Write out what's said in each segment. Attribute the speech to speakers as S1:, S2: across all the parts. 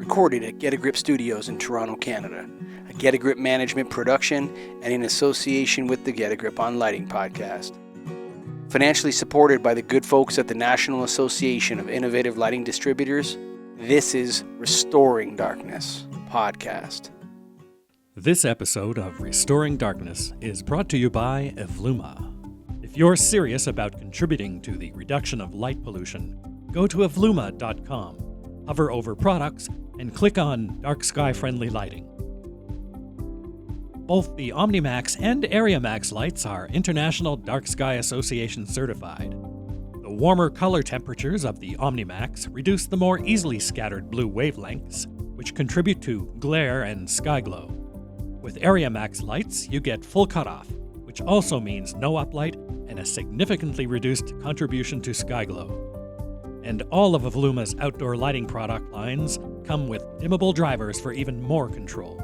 S1: Recorded at Get a Grip Studios in Toronto, Canada, a Get a Grip management production and in association with the Get a Grip on Lighting podcast. Financially supported by the good folks at the National Association of Innovative Lighting Distributors, this is Restoring Darkness podcast.
S2: This episode of Restoring Darkness is brought to you by Evluma. If you're serious about contributing to the reduction of light pollution, go to evluma.com, hover over products, and click on Dark Sky Friendly Lighting. Both the OmniMax and AreaMax lights are International Dark Sky Association certified. The warmer color temperatures of the OmniMax reduce the more easily scattered blue wavelengths, which contribute to glare and sky glow. With AreaMax lights, you get full cutoff, which also means no uplight and a significantly reduced contribution to sky glow. And all of Evluma's outdoor lighting product lines come with dimmable drivers for even more control.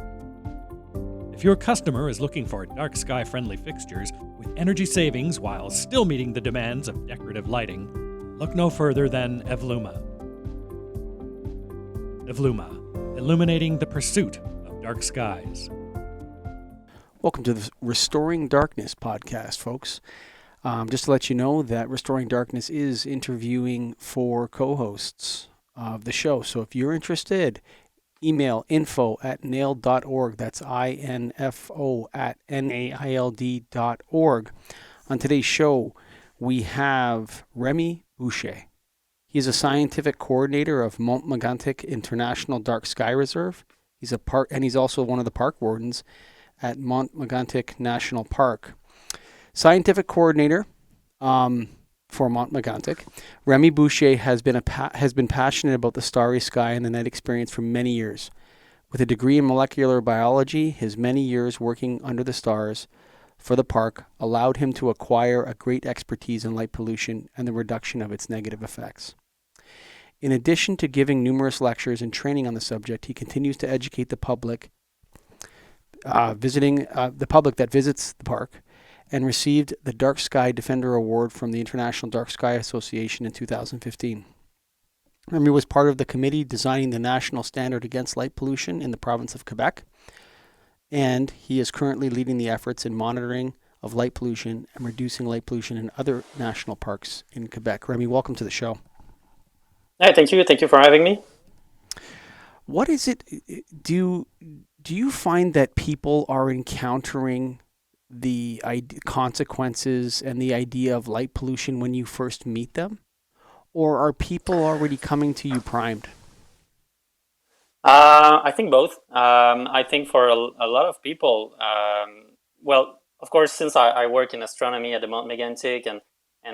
S2: If your customer is looking for dark sky-friendly fixtures with energy savings while still meeting the demands of decorative lighting, look no further than Evluma. Evluma, illuminating the pursuit of dark skies.
S1: Welcome to the Restoring Darkness podcast, folks. Just to let you know that Restoring Darkness is interviewing for co-hosts of the show. So if you're interested, email info@nailed.org. That's info@naild.org. On today's show, we have Rémi Boucher. He's a scientific coordinator of Mont-Megantic International Dark Sky Reserve. He's also one of the park wardens at Mont-Megantic National Park. Scientific coordinator for Mont-Megantic, Rémi Boucher has been passionate about the starry sky and the night experience for many years. With a degree in molecular biology, his many years working under the stars for the park allowed him to acquire a great expertise in light pollution and the reduction of its negative effects. In addition to giving numerous lectures and training on the subject, he continues to educate the public that visits the park, and received the Dark Sky Defender Award from the International Dark Sky Association in 2015. Rémi was part of the committee designing the national standard against light pollution in the province of Quebec, and he is currently leading the efforts in monitoring of light pollution and reducing light pollution in other national parks in Quebec. Rémi, welcome to the show.
S3: Hi, thank you. Thank you for having me.
S1: What is it, do you find that people are encountering the consequences and the idea of light pollution when you first meet them? Or are people already coming to you primed?
S3: I think both. I think for a lot of people, of course, since I work in astronomy at the Mont-Megantic, and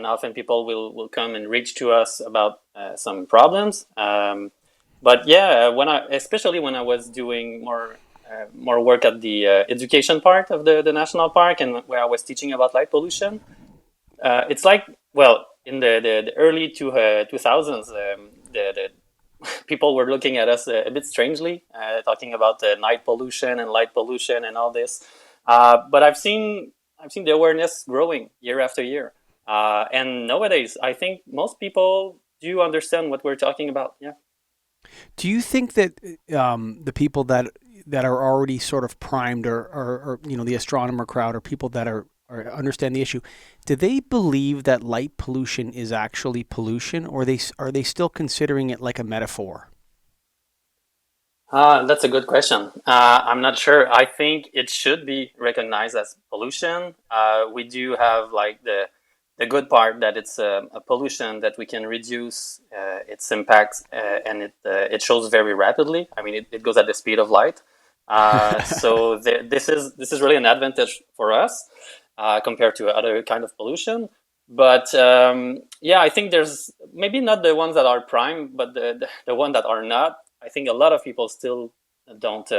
S3: often people will come and reach to us about some problems. Especially when I was doing more work at the education part of the national park, and where I was teaching about light pollution. It's like, in the early 2000s, the people were looking at us a bit strangely, talking about night pollution and light pollution and all this. But I've seen the awareness growing year after year. And nowadays, I think most people do understand what we're talking about. Yeah.
S1: Do you think that the people that are already sort of primed, or the astronomer crowd, or people that are understand the issue, do they believe that light pollution is actually pollution, or are they still considering it like a metaphor?
S3: That's a good question. I'm not sure. I think it should be recognized as pollution. We do have the good part that it's a pollution that we can reduce its impact, and it shows very rapidly. I mean, it goes at the speed of light. So this is really an advantage for us compared to other kind of pollution. But I think there's maybe not the ones that are prime, but the one that are not. I think a lot of people still don't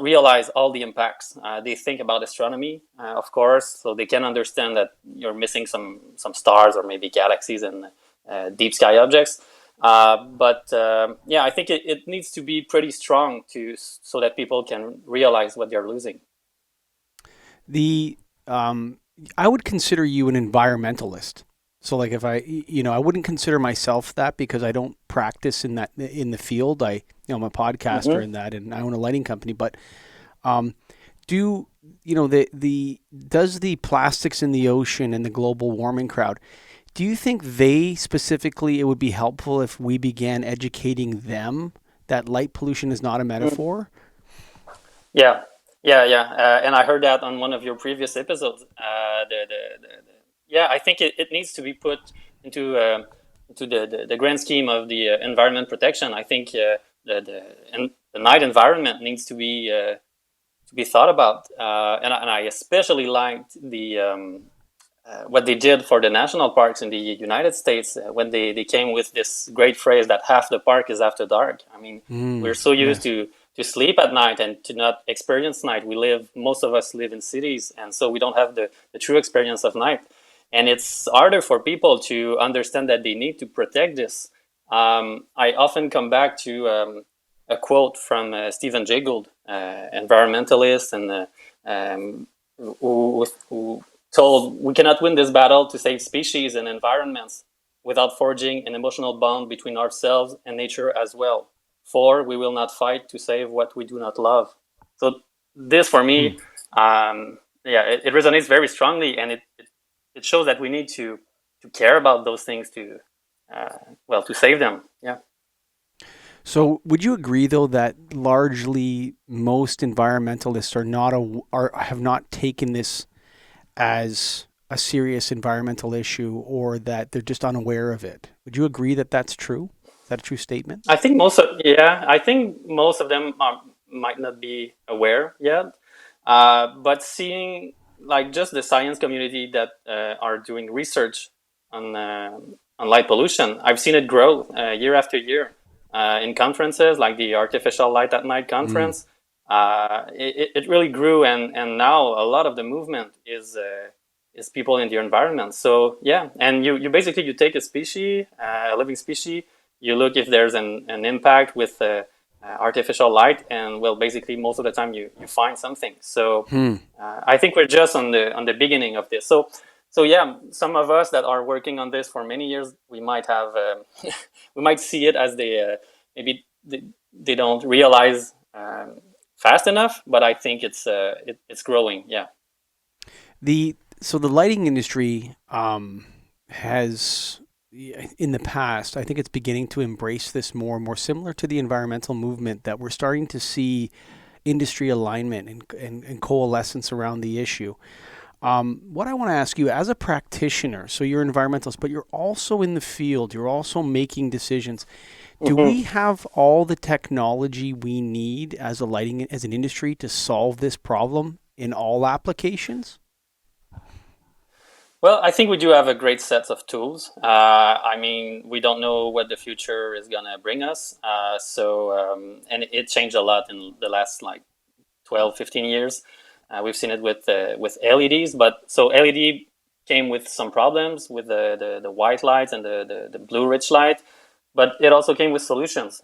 S3: realize all the impacts. They think about astronomy, of course, so they can understand that you're missing some stars or maybe galaxies and deep sky objects. I think it needs to be pretty strong so that people can realize what they're losing.
S1: I would consider you an environmentalist. So like if I wouldn't consider myself that because I don't practice in the field. I'm a podcaster in that, and I own a lighting company. But um, do the does the plastics in the ocean and the global warming crowd? Do you think they specifically it would be helpful if we began educating them that light pollution is not a metaphor?
S3: Yeah, yeah. And I heard that on one of your previous episodes. Yeah, I think it needs to be put into the grand scheme of the environment protection. I think the night environment needs to be thought about. And I especially liked the what they did for the national parks in the United States when they came with this great phrase that half the park is after dark. I mean, we're so used
S1: Yes.
S3: to sleep at night and to not experience night. Most of us live in cities, and so we don't have the true experience of night. And it's harder for people to understand that they need to protect this. I often come back to a quote from Stephen Jay Gould, environmentalist, and who told, "We cannot win this battle to save species and environments without forging an emotional bond between ourselves and nature as well. For we will not fight to save what we do not love." So this, for
S1: Hmm.
S3: me, yeah, it resonates very strongly, and it shows that we need to care about those things to save them. Yeah.
S1: So, would you agree though that largely most environmentalists have not taken this as a serious environmental issue, or that they're just unaware of it? Would you agree that that's true? Is that a true statement?
S3: I think most of them might not be aware yet. But seeing like just the science community that are doing research on light pollution, I've seen it grow year after year in conferences like the Artificial Light at Night
S1: Mm.
S3: conference. It really grew, and now a lot of the movement is people in the environment. So yeah, and you basically you take a species, a living species, you look if there's an impact with artificial light, and well, basically most of the time you find something. So
S1: Hmm.
S3: I think we're just on the beginning of this. So yeah, some of us that are working on this for many years, we might have we might see it as maybe they don't realize fast enough, but I think it's growing. Yeah.
S1: The lighting industry has in the past, I think it's beginning to embrace this more and more, similar to the environmental movement, that we're starting to see industry alignment and coalescence around the issue. What I want to ask you, as a practitioner, so you're an environmentalist, but you're also in the field, you're also making decisions. Do
S3: hmm
S1: we have all the technology we need as as an industry to solve this problem in all applications?
S3: Well, I think we do have a great set of tools. I mean, we don't know what the future is gonna bring us. And it changed a lot in the last like 12, 15 years. We've seen it with LEDs, but so LED came with some problems with the white lights and the blue rich light, but it also came with solutions.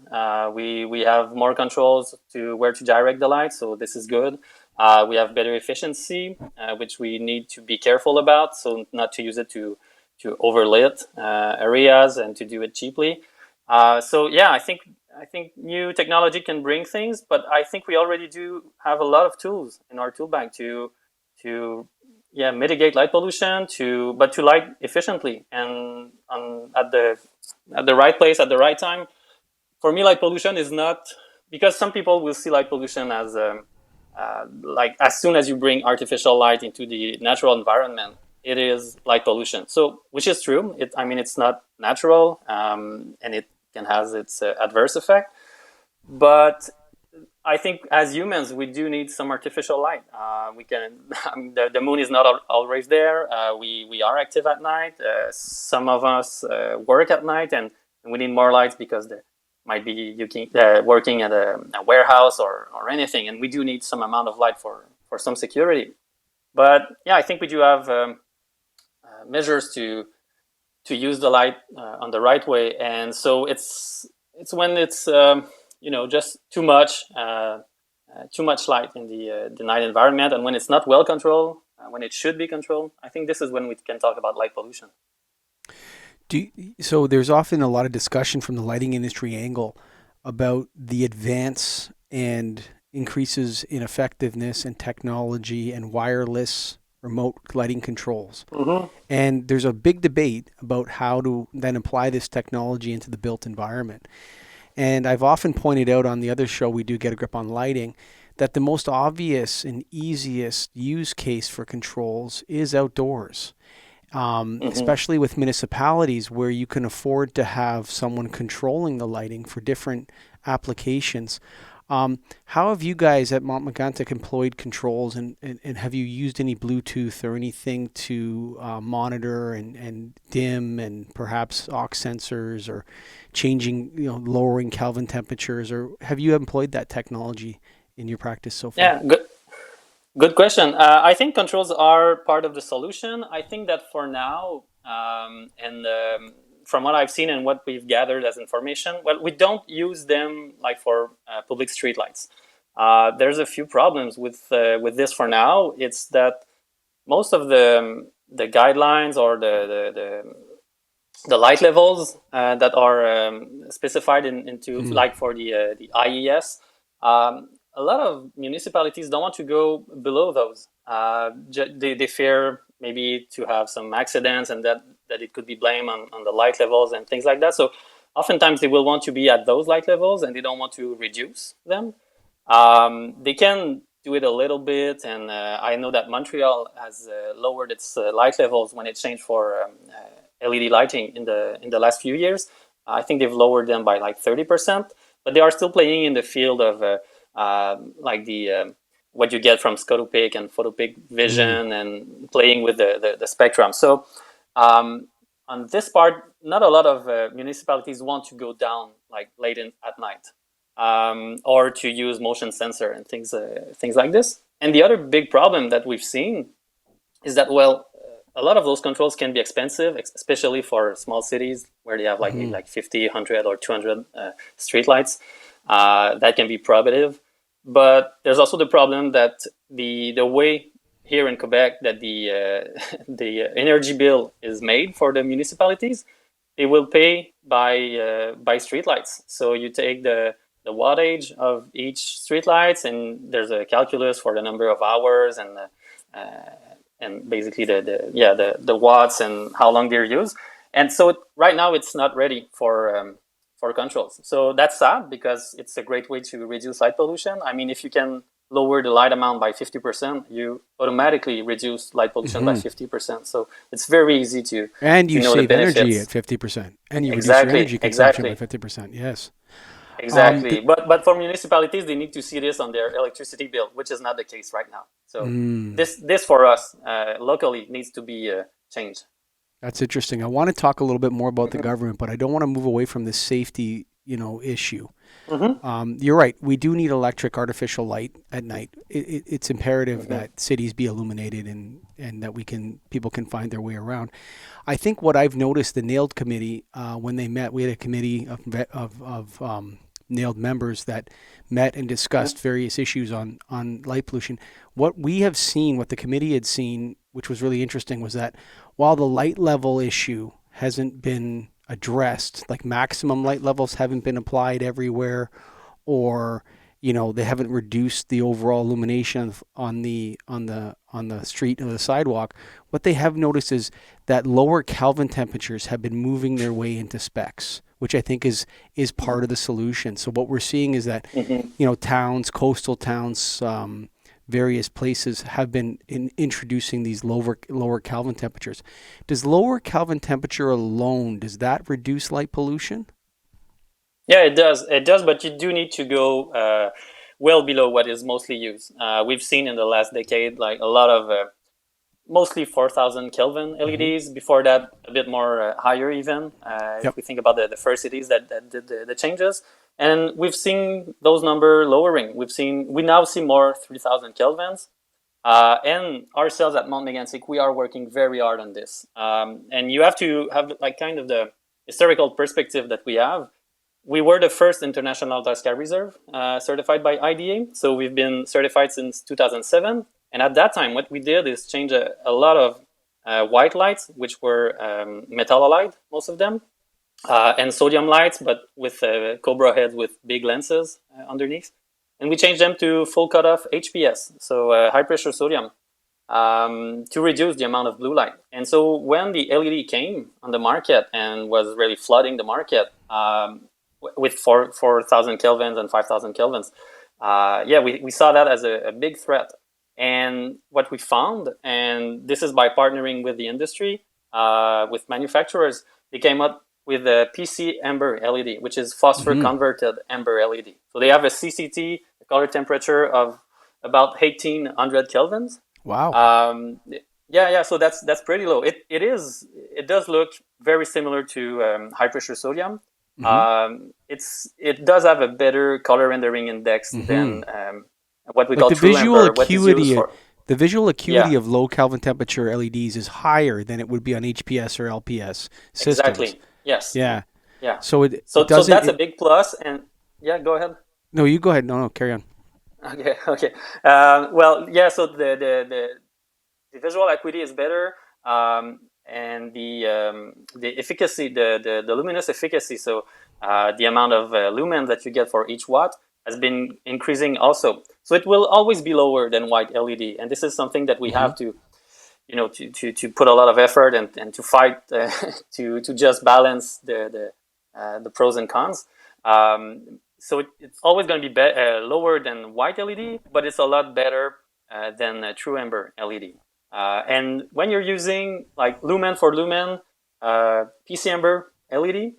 S3: We have more controls to where to direct the light, so this is good. We have better efficiency, which we need to be careful about, so not to use it to overlit areas and to do it cheaply. So yeah, I think new technology can bring things, but I think we already do have a lot of tools in our tool bag to yeah, mitigate light pollution, to light efficiently and at the right place at the right time. For me, light pollution is not, because some people will see light pollution as like as soon as you bring artificial light into the natural environment, it is light pollution. So, which is true. I mean, it's not natural, and it can has its adverse effect. But I think as humans, we do need some artificial light. We can. I mean, the moon is not always there. We are active at night. Some of us work at night, and we need more lights because there might be working at a warehouse or anything, and we do need some amount of light for some security. But yeah, I think we do have measures to use the light on the right way, and so it's when it's just too much light in the night environment, and when it's not well controlled, when it should be controlled. I think this is when we can talk about light pollution.
S1: So there's often a lot of discussion from the lighting industry angle about the advance and increases in effectiveness and technology and wireless remote lighting controls.
S3: Mm-hmm.
S1: And there's a big debate about how to then apply this technology into the built environment. And I've often pointed out on the other show we do, Get a Grip on Lighting, that the most obvious and easiest use case for controls is outdoors,
S3: Mm-hmm.
S1: especially with municipalities where you can afford to have someone controlling the lighting for different applications. How have you guys at Mont-Megantic employed controls, and have you used any Bluetooth or anything to monitor and dim and perhaps aux sensors or changing, lowering Kelvin temperatures, or have you employed that technology in your practice so far?
S3: Yeah, good question. I think controls are part of the solution. I think that for now, and from what I've seen and what we've gathered as information, well, we don't use them like for public streetlights. There's a few problems with this for now. It's that most of the guidelines or the light levels that are specified into
S1: Mm.
S3: like for the IES. A lot of municipalities don't want to go below those. They fear maybe to have some accidents and that it could be blamed on the light levels and things like that. So oftentimes they will want to be at those light levels and they don't want to reduce them. They can do it a little bit, and I know that Montreal has lowered its light levels when it changed for LED lighting in the last few years. I think they've lowered them by like 30%, but they are still playing in the field of like the what you get from scotopic and photopic
S1: Mm.
S3: vision and playing with the spectrum. So on this part, not a lot of municipalities want to go down like late at night or to use motion sensor and things like this. And the other big problem that we've seen is that, well, a lot of those controls can be expensive, especially for small cities where they have like maybe
S1: Mm.
S3: like 50, 100, or 200 streetlights. That can be prohibitive. But there's also the problem that the way here in Quebec that the the energy bill is made for the municipalities, they will pay by streetlights. So you take the wattage of each streetlights, and there's a calculus for the number of hours uh, and basically the watts and how long they're used. And so right now it's not ready for controls. So that's sad because it's a great way to reduce light pollution. I mean, if you can lower the light amount by 50%, you automatically reduce light pollution by
S1: Hmm.
S3: 50%. So it's very easy
S1: And
S3: to
S1: you
S3: know the
S1: save energy
S3: benefits.
S1: at 50%, and you reduce your
S3: Exactly,
S1: energy consumption by
S3: exactly.
S1: 50%. Yes.
S3: Exactly.
S1: The,
S3: But for municipalities, they need to see this on their electricity bill, which is not the case right now. So
S1: mm,
S3: this for us locally needs to be changed.
S1: that's interesting. I want to talk a little bit more about the
S3: Mm-hmm.
S1: government, but I don't want to move away from this safety, issue.
S3: Mm-hmm.
S1: You're right. We do need electric artificial light at night. It's imperative
S3: Mm-hmm.
S1: that cities be illuminated and that people can find their way around. I think what I've noticed, the NAILED committee, when they met, we had a committee of NAILED members that met and discussed various issues on light pollution. What we have seen, what the committee had seen, which was really interesting, was that while the light level issue hasn't been addressed, like maximum light levels haven't been applied everywhere, or they haven't reduced the overall illumination on the street or the sidewalk. What they have noticed is that lower Kelvin temperatures have been moving their way into specs, which I think is part of the solution. So what we're seeing is that
S3: Mm-hmm.
S1: towns, coastal towns, various places have been introducing these lower Kelvin temperatures. Does lower Kelvin temperature alone, does that reduce light pollution?
S3: Yeah, it does. It does, but you do need to go well below what is mostly used. We've seen in the last decade like a lot of mostly 4,000 Kelvin
S1: Hmm.
S3: LEDs. Before that, a bit more higher even. If
S1: Yep.
S3: we think about the first cities that did the changes, and we've seen those number lowering. We now see more 3,000 Kelvins. And ourselves at Mont-Megantic, we are working very hard on this. And you have to have like kind of the historical perspective that we have. We were the first international dark sky reserve certified by IDA. So we've been certified since 2007. And at that time, what we did is change a lot of white lights, which were metal halide, most of them, and sodium lights, but with Cobra heads with big lenses underneath. And we changed them to full cutoff HPS, so high pressure sodium, to reduce the amount of blue light. And so when the LED came on the market and was really flooding the market with 4,000 kelvins and 5,000 kelvins, we saw that as a big threat. And what we found, and this is by partnering with the industry, with manufacturers, they came up with the PC amber LED, which is phosphor converted amber LED. So they have a CCT, a color temperature of about 1800 kelvins.
S1: Wow.
S3: So that's pretty low. It does look very similar to high pressure sodium. It does have a better color rendering index than what we call true amber, what is used for.
S1: The visual acuity of low Kelvin temperature LEDs is higher than it would be on HPS or LPS systems.
S3: Exactly. Yes.
S1: Yeah.
S3: Yeah.
S1: So
S3: so that's a big plus. And yeah, go ahead.
S1: No, you go ahead. No, carry on.
S3: Okay. So the visual acuity is better, and the efficacy, the luminous efficacy. So the amount of lumen that you get for each watt has been increasing also. So it will always be lower than white LED, and this is something that we have to, to put a lot of effort and to fight to just balance the pros and cons. So it's always going to be lower than white LED, but it's a lot better than true amber LED. And when you're using like lumen for lumen, PC amber LED,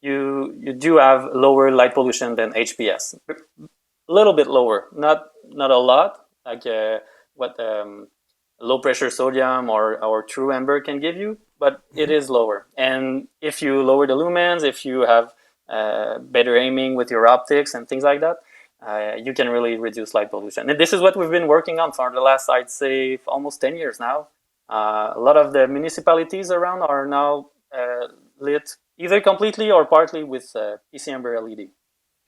S3: you do have lower light pollution than HPS. A little bit lower, not a lot, like what low pressure sodium or true amber can give you, but it is lower. And if you lower the lumens, if you have better aiming with your optics and things like that, you can really reduce light pollution. And this is what we've been working on for the last, I'd say, almost 10 years now. A lot of the municipalities around are now lit either completely or partly with PC amber LED.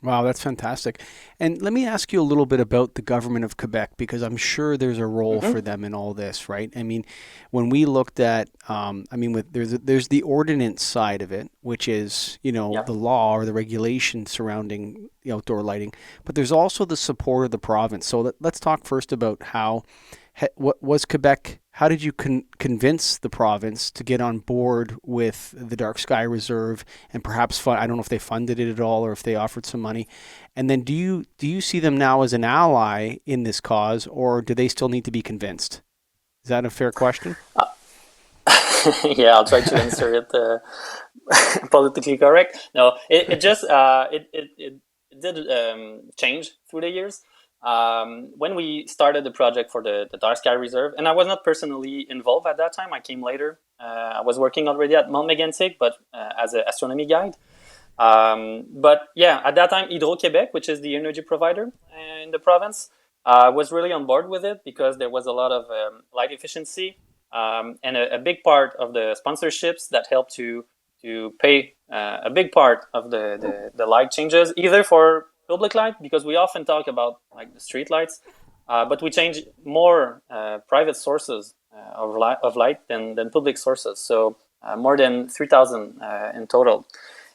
S1: Wow, that's fantastic. And let me ask you a little bit about the government of Quebec, because I'm sure there's a role for them in all this, right? I mean, when we looked at, there's the ordinance side of it, which is, the law or the regulation surrounding the outdoor lighting, but there's also the support of the province. So let's talk first about what was Quebec. How did you convince the province to get on board with the Dark Sky Reserve and perhaps I don't know if they funded it at all or if they offered some money? And then do you see them now as an ally in this cause, or do they still need to be convinced? Is that a fair question?
S3: Yeah, I'll try to answer it politically correct. No, it did change through the years. When we started the project for the Dark Sky Reserve, and I was not personally involved at that time, I came later. I was working already at Mont-Megantic, but as an astronomy guide. But yeah, at that time, Hydro-Québec, which is the energy provider in the province, was really on board with it because there was a lot of light efficiency and a big part of the sponsorships that helped to pay a big part of the light changes, either for public light, because we often talk about like the street lights, but we change more private sources of light than public sources. So more than 3,000 in total.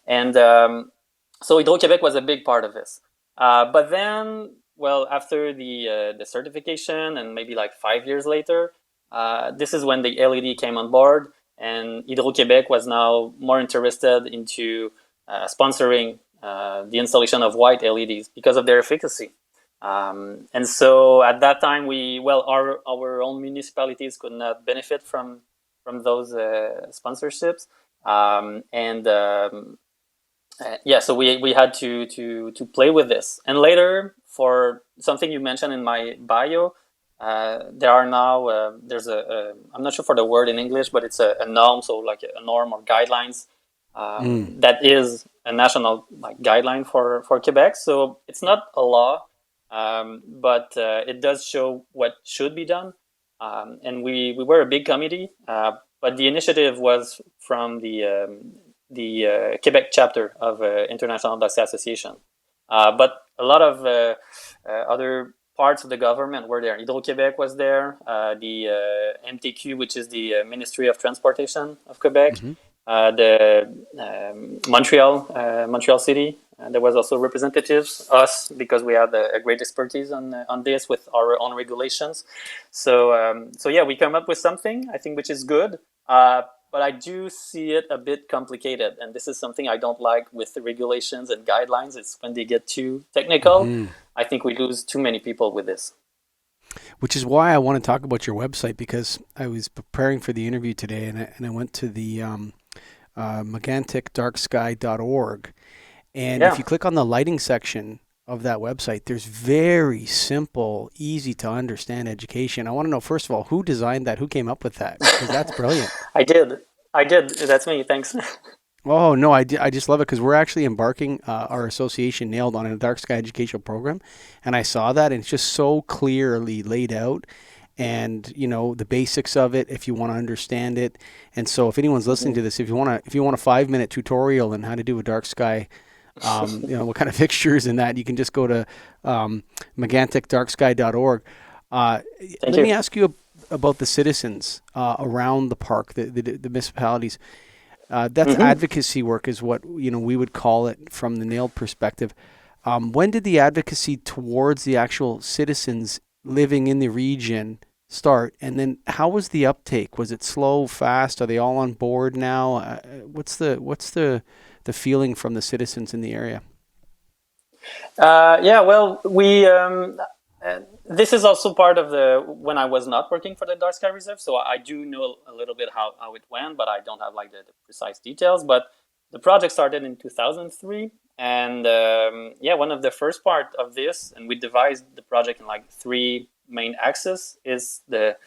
S3: And so Hydro-Québec was a big part of this. But then, well, after the certification and maybe like 5 years later, this is when the LED came on board, and Hydro-Québec was now more interested into sponsoring the installation of white LEDs because of their efficacy. And so at that time, our own municipalities could not benefit from those sponsorships. So we had to play with this. And later, for something you mentioned in my bio, there are now, there's I'm not sure for the word in English, but it's a norm, so like a norm or guidelines that is a national guideline for Quebec. So it's not a law, but it does show what should be done. And we were a big committee, but the initiative was from the Quebec chapter of International Dark Sky Association. But a lot of other parts of the government were there. Hydro-Québec was there, the MTQ, which is the Ministry of Transportation of Quebec, the Montreal City. There was also representatives, us, because we had a great expertise on this with our own regulations. So yeah, we come up with something, I think, which is good. But I do see it a bit complicated, and this is something I don't like with the regulations and guidelines. It's when they get too technical. I think we lose too many people with this.
S1: Which is why I want to talk about your website, because I was preparing for the interview today, and I went to the meganticdarksky.org, and if you click on the lighting section of that website, there's very simple, easy to understand education. I want to know, first of all, who designed that? Who came up with that? Because that's brilliant.
S3: I did. That's me. Thanks.
S1: Oh, no, I just love it, because we're actually embarking, our association Nailed, on a dark sky educational program. And I saw that, and it's just so clearly laid out. And, you know, the basics of it, if you want to understand it. And so if anyone's listening to this, if you want a 5-minute tutorial on how to do a dark sky, you know, what kind of fixtures and that, you can just go to meganticdarksky.org. Let me ask you about the citizens around the park, the municipalities. That's advocacy work, is what, you know, we would call it from the Nailed perspective. When did the advocacy towards the actual citizens living in the region start, and then how was the uptake? Was it slow, fast? Are they all on board now? What's the feeling from the citizens in the area?
S3: Yeah, well, we this is also part of when I was not working for the Dark Sky Reserve, so I do know a little bit how it went, but I don't have like the precise details. But the project started in 2003, and yeah, one of the first part of this, and we devised the project in like 3 main axes, is the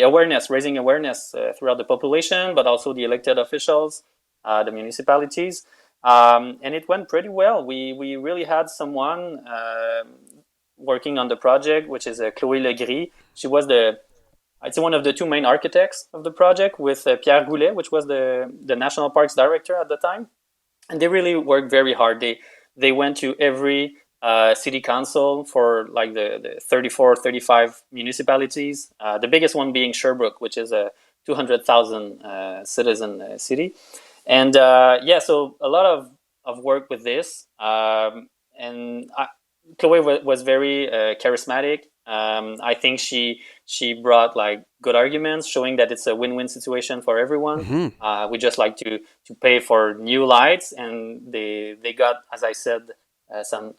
S3: awareness, raising awareness throughout the population, but also the elected officials, the municipalities. And it went pretty well. We really had someone working on the project, which is Chloé Legris. She was I'd say one of the 2 main architects of the project, with Pierre Goulet, which was the National Parks Director at the time. And they really worked very hard. They went to every city council for like the 34, 35 municipalities. The biggest one being Sherbrooke, which is a 200,000 citizen city. And so a lot of work with this. And Chloe was very charismatic. I think she brought like good arguments, showing that it's a win-win situation for everyone. We just like to pay for new lights, and they got, as I said, some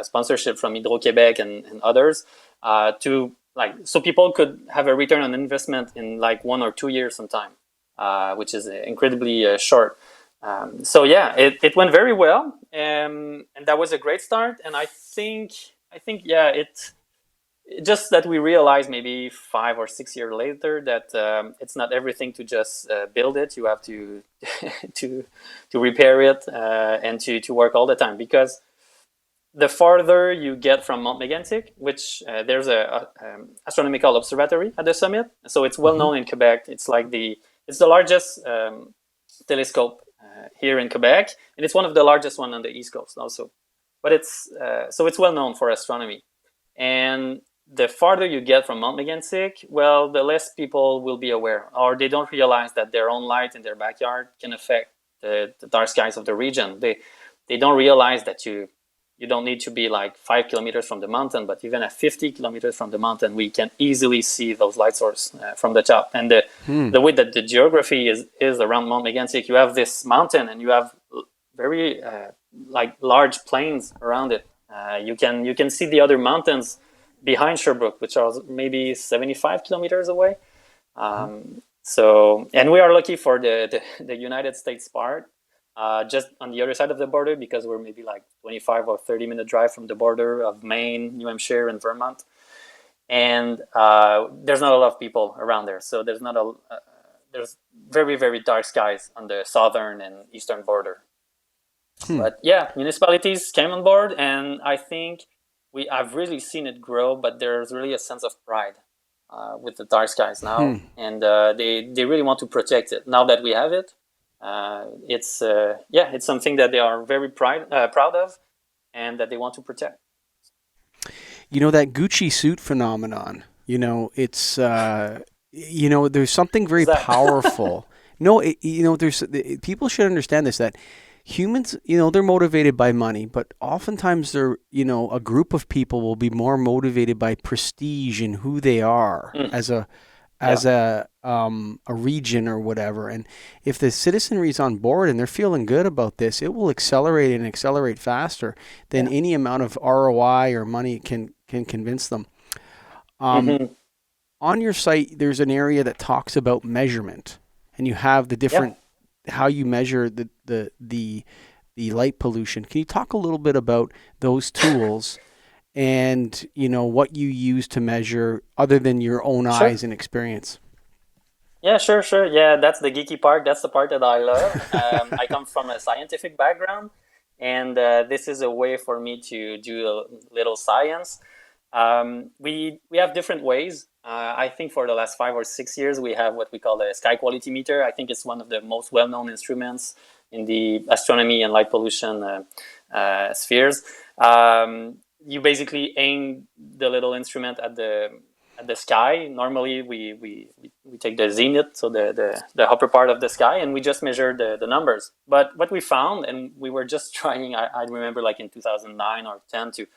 S3: sponsorship from Hydro-Québec and others, to like, so people could have a return on investment in like 1 or 2 years sometime, which is incredibly short. So yeah, it went very well, and that was a great start. And I think yeah, it just that we realized maybe 5 or 6 years later that it's not everything to just build it. You have to to repair it and to work all the time, because the farther you get from Mont-Megantic, which there's a astronomical observatory at the summit, so it's well known in Quebec. It's like it's the largest telescope here in Quebec, and it's one of the largest one on the East Coast also. But it's well known for astronomy. And the farther you get from Mont-Megantic, well, the less people will be aware, or they don't realize that their own light in their backyard can affect the dark skies of the region. They don't realize that you don't need to be like 5 kilometers from the mountain, but even at 50 kilometers from the mountain, we can easily see those light sources from the top. And the way that the geography is around Mont-Megantic, you have this mountain, and you have very like large plains around it. You can see the other mountains behind Sherbrooke, which are maybe 75 kilometers away. So, and we are lucky for the United States part, just on the other side of the border, because we're maybe like 25 or 30-minute drive from the border of Maine, New Hampshire, and Vermont. And there's not a lot of people around there, so there's very, very dark skies on the southern and eastern border. But yeah, municipalities came on board, and I think I've really seen it grow. But there's really a sense of pride with the dark skies now, and they really want to protect it. Now that we have it, it's something that they are very proud of, and that they want to protect.
S1: That Gucci suit phenomenon, it's, there's something
S3: Is
S1: very
S3: that?
S1: powerful. No, people should understand this, that humans, they're motivated by money, but oftentimes they're, a group of people will be more motivated by prestige and who they are
S3: Mm,
S1: as a
S3: yeah,
S1: region or whatever. And if the citizenry is on board and they're feeling good about this, it will accelerate faster than
S3: yeah.
S1: any amount of ROI or money can convince them. Um,
S3: Hmm.
S1: on your site, there's an area that talks about measurement, and you have the
S3: Yeah.
S1: different how you measure the light pollution. Can you talk a little bit about those tools and what you use to measure other than your own
S3: Sure.
S1: eyes and experience?
S3: Yeah, sure, sure. Yeah, that's the geeky part. That's the part that I love. I come from a scientific background, and this is a way for me to do a little science. We have different ways. I think for the last 5 or 6 years, we have what we call a sky quality meter. I think it's one of the most well-known instruments in the astronomy and light pollution spheres. You basically aim the little instrument at the sky. Normally, we take the zenith, so the upper part of the sky, and we just measure the numbers. But what we found, and we were just trying, I remember like in 2009 or 10 to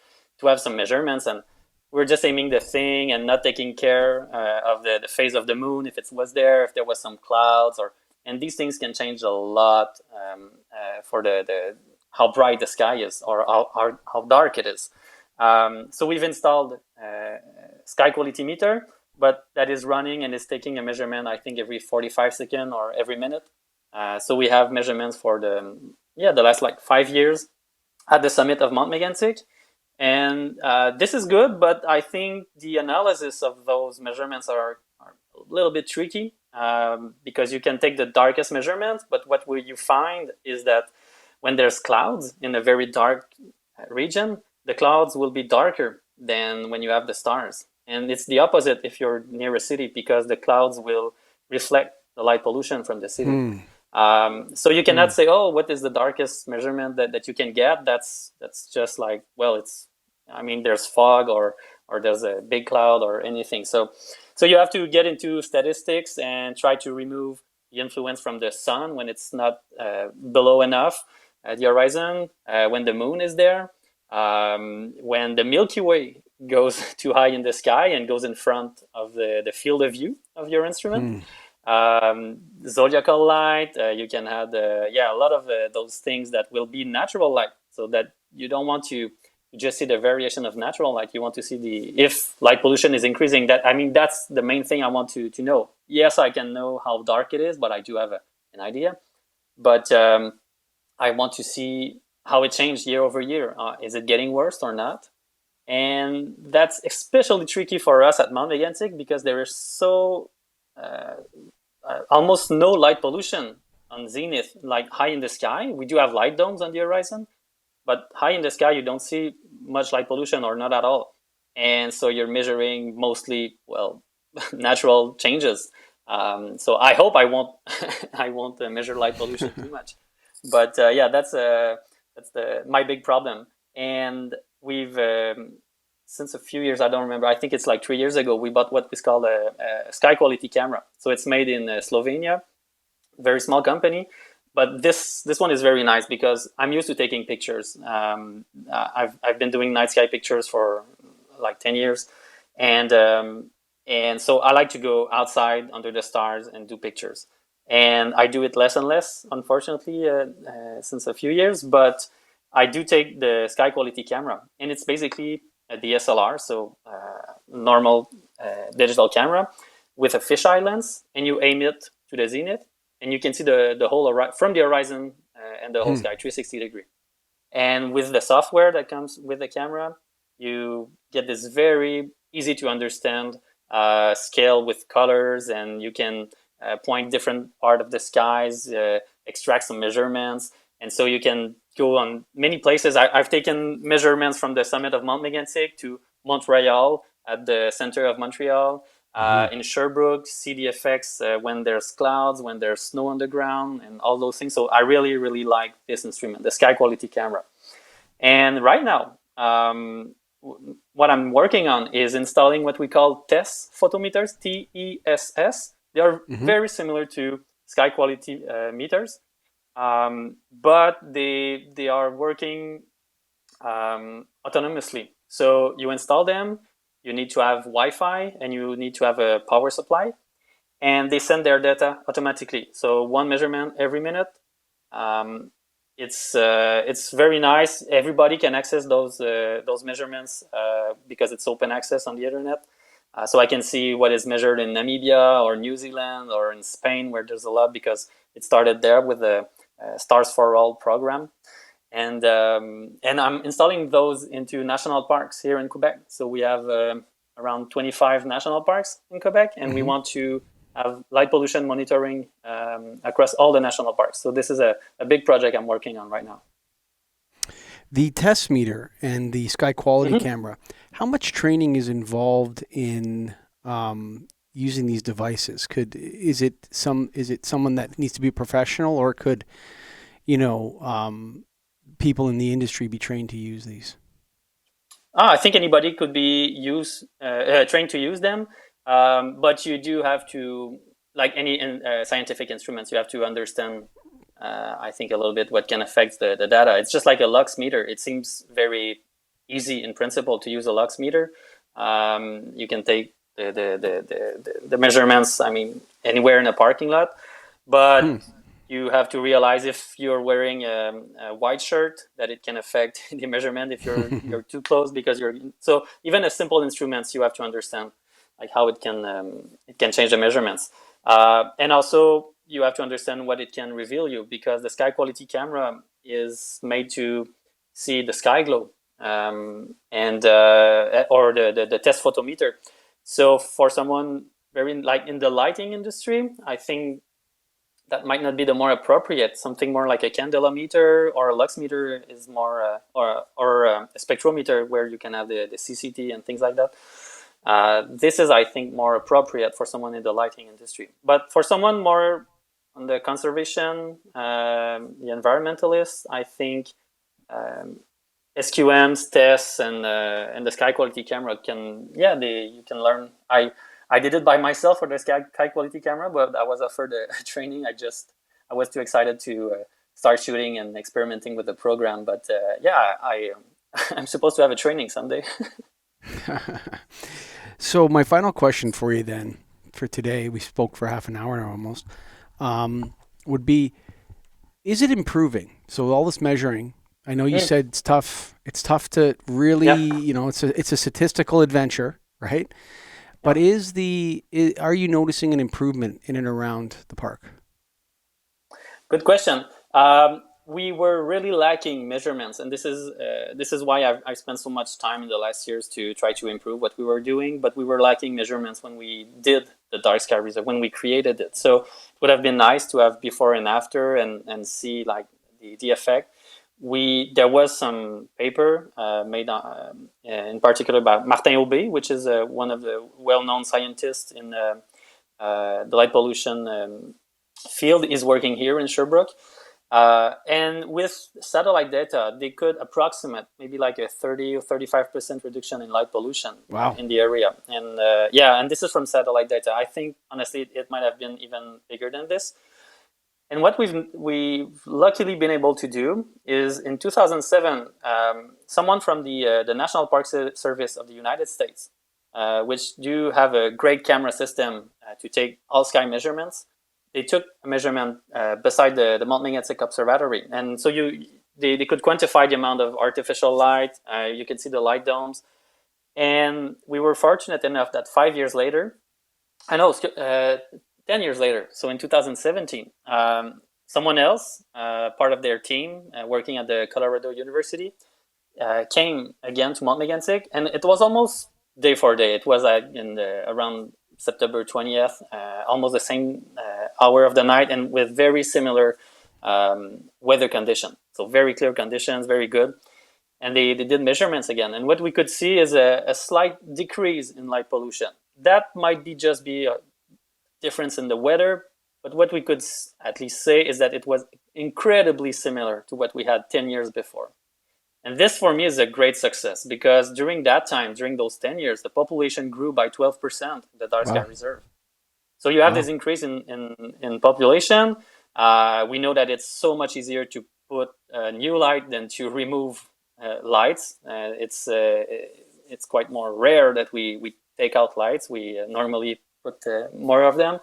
S3: have some measurements, and we were just aiming the thing and not taking care of the phase of the moon, if it was there, if there was some clouds, or and these things can change a lot for the how bright the sky is or how dark it is. So we've installed sky quality meter, but that is running and is taking a measurement, I think, every 45 seconds or every minute. So we have measurements for the last like 5 years at the summit of Mont-Megantic. And this is good, but I think the analysis of those measurements are a little bit tricky because you can take the darkest measurements, but what will you find is that when there's clouds in a very dark region, the clouds will be darker than when you have the stars. And it's the opposite if you're near a city because the clouds will reflect the light pollution from the city.
S1: Hmm.
S3: So you
S1: Hmm.
S3: cannot say, oh, what is the darkest measurement that you can get? That's just like, well, I mean, there's fog or there's a big cloud or anything. So you have to get into statistics and try to remove the influence from the sun when it's not below enough at the horizon, when the moon is there, when the Milky Way goes too high in the sky and goes in front of the field of view of your instrument.
S1: Hmm.
S3: Zodiacal light, you can have a lot of those things that will be natural light, so that you don't want to just see the variation of natural light. You want to see if light pollution is increasing. That, I mean, that's the main thing I want to know. Yes, I can know how dark it is, but I do have an idea. But I want to see how it changed year over year. Is it getting worse or not? And that's especially tricky for us at Mont-Megantic because there is so uh, almost no light pollution on zenith, like high in the sky. We do have light domes on the horizon, but high in the sky, you don't see much light pollution or not at all. And so you're measuring mostly, well, natural changes. So I hope I won't I won't measure light pollution too much. But yeah, that's the my big problem. And we've since a few years, I don't remember. I think it's like 3 years ago. We bought what is called a sky quality camera. So it's made in Slovenia, very small company, but this one is very nice because I'm used to taking pictures. I've been doing night sky pictures for like 10 years, and so I like to go outside under the stars and do pictures. And I do it less and less, unfortunately, since a few years. But I do take the sky quality camera, and it's basically a DSLR, so normal digital camera with a fisheye lens, and you aim it to the zenith, and you can see the whole from the horizon and the whole
S1: Hmm.
S3: sky 360 degree. And with the software that comes with the camera, you get this very easy to understand scale with colors, and you can point different part of the skies, extract some measurements, and so you can go on many places. I've taken measurements from the summit of Mont-Megantic to Montreal at the center of Montreal,
S1: Hmm.
S3: in Sherbrooke, see the effects when there's clouds, when there's snow on the ground, and all those things. So I really, really like this instrument, the sky quality camera. And right now, what I'm working on is installing what we call TESS photometers, TESS. They are very similar to sky quality meters, but they are working autonomously. So you install them, you need to have Wi-Fi, and you need to have a power supply, and they send their data automatically. So one measurement every minute. It's very nice. Everybody can access those measurements because it's open access on the internet. So I can see what is measured in Namibia or New Zealand or in Spain, where there's a lot, because it started there with the Stars for All program. And I'm installing those into national parks here in Quebec. So we have around 25 national parks in Quebec, and we want to have light pollution monitoring across all the national parks. So this is a big project I'm working on right now.
S1: The test meter and the sky quality camera, how much training is involved in using these devices? Is it someone that needs to be professional, or could, people in the industry be trained to use these?
S3: I think anybody could be trained to use them, but you do have to, like any scientific instruments, you have to understand, I think, a little bit what can affect the data. It's just like a lux meter. It seems very easy in principle to use a lux meter. You can take the measurements, anywhere in a parking lot, but you have to realize if you're wearing a white shirt that it can affect the measurement if you're too close, because so even a simple instruments, you have to understand like how it can change the measurements, and also you have to understand what it can reveal you, because the sky quality camera is made to see the sky glow, and or the test photometer. So for someone very like in the lighting industry, I think that might not be the more appropriate. Something more like a candela meter or a lux meter is more, or a spectrometer where you can have the CCT and things like that. This is, I think, more appropriate for someone in the lighting industry. But for someone more on the conservation, the environmentalists, I think SQMs, tests, and the sky quality camera you can learn. I did it by myself for the sky quality camera, but I was offered a training. I was too excited to start shooting and experimenting with the program. But I'm supposed to have a training someday.
S1: So my final question for you then, for today, we spoke for half an hour now almost, would be, is it improving? So all this measuring, I know you said it's tough. It's tough to really, it's a statistical adventure, right? But are you noticing an improvement in and around the park?
S3: Good question. We were really lacking measurements, and this is why I spent so much time in the last years to try to improve what we were doing. But we were lacking measurements when we did the Dark Sky Reserve, when we created it. So it would have been nice to have before and after and see like the effect. There was some paper made in particular by Martin Aubé, which is one of the well-known scientists in the light pollution field. Is working here in Sherbrooke, and with satellite data, they could approximate maybe like a 30 or 35% reduction in light pollution in the area. And and this is from satellite data. I think honestly it might have been even bigger than this. And what we've luckily been able to do is in 2007, someone from the National Park Service of the United States, which do have a great camera system to take all sky measurements, they took a measurement beside the Mont-Megantic Observatory. And so they could quantify the amount of artificial light. You could see the light domes. And we were fortunate enough that 5 years later, 10 years later, so in 2017, someone else, part of their team, working at the Colorado University, came again to Mont-Megantic, and it was almost day for day. It was around September 20th, almost the same hour of the night, and with very similar weather conditions. So very clear conditions, very good. And they did measurements again. And what we could see is a slight decrease in light pollution. That might just be a difference in the weather, but what we could at least say is that it was incredibly similar to what we had 10 years before. And this for me is a great success because during that time, during those 10 years, the population grew by 12% in the dark sky
S1: Wow.
S3: reserve. So you have
S1: Wow.
S3: this increase in population. We know that it's so much easier to put new light than to remove lights. It's quite more rare that we take out lights. We normally put more of them.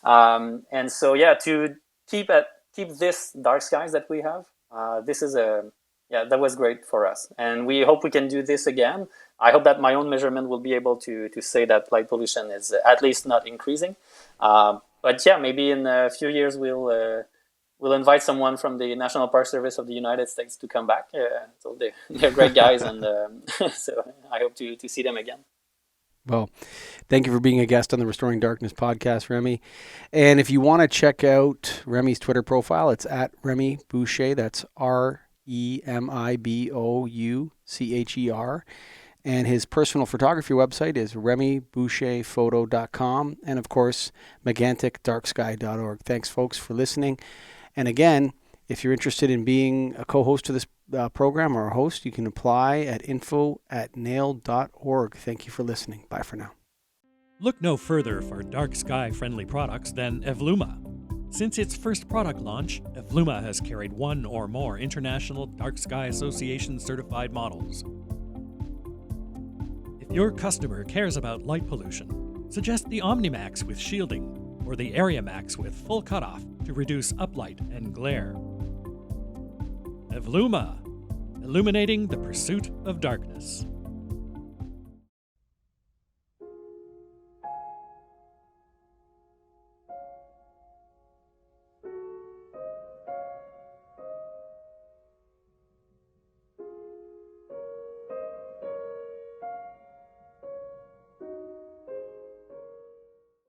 S3: And so, yeah, to keep this dark skies that we have, this is that was great for us. And we hope we can do this again. I hope that my own measurement will be able to say that light pollution is at least not increasing. But yeah, maybe in a few years we'll invite someone from the National Park Service of the United States to come back. So they're great guys, and so I hope to see them again.
S1: Well, thank you for being a guest on the Restoring Darkness podcast, Rémi. And if you want to check out Rémi's Twitter profile, it's at Rémi Boucher. That's REMIBOUCHER. And his personal photography website is remiboucherphoto.com. And of course, meganticdarksky.org. Thanks, folks, for listening. And again, if you're interested in being a co-host to this program or a host, you can apply at info@nail.org. Thank you for listening. Bye for now.
S2: Look no further for dark sky-friendly products than Evluma. Since its first product launch, Evluma has carried one or more International Dark Sky Association certified models. If your customer cares about light pollution, suggest the OmniMax with shielding or the AreaMax with full cutoff to reduce uplight and glare. Evluma, illuminating the pursuit of darkness.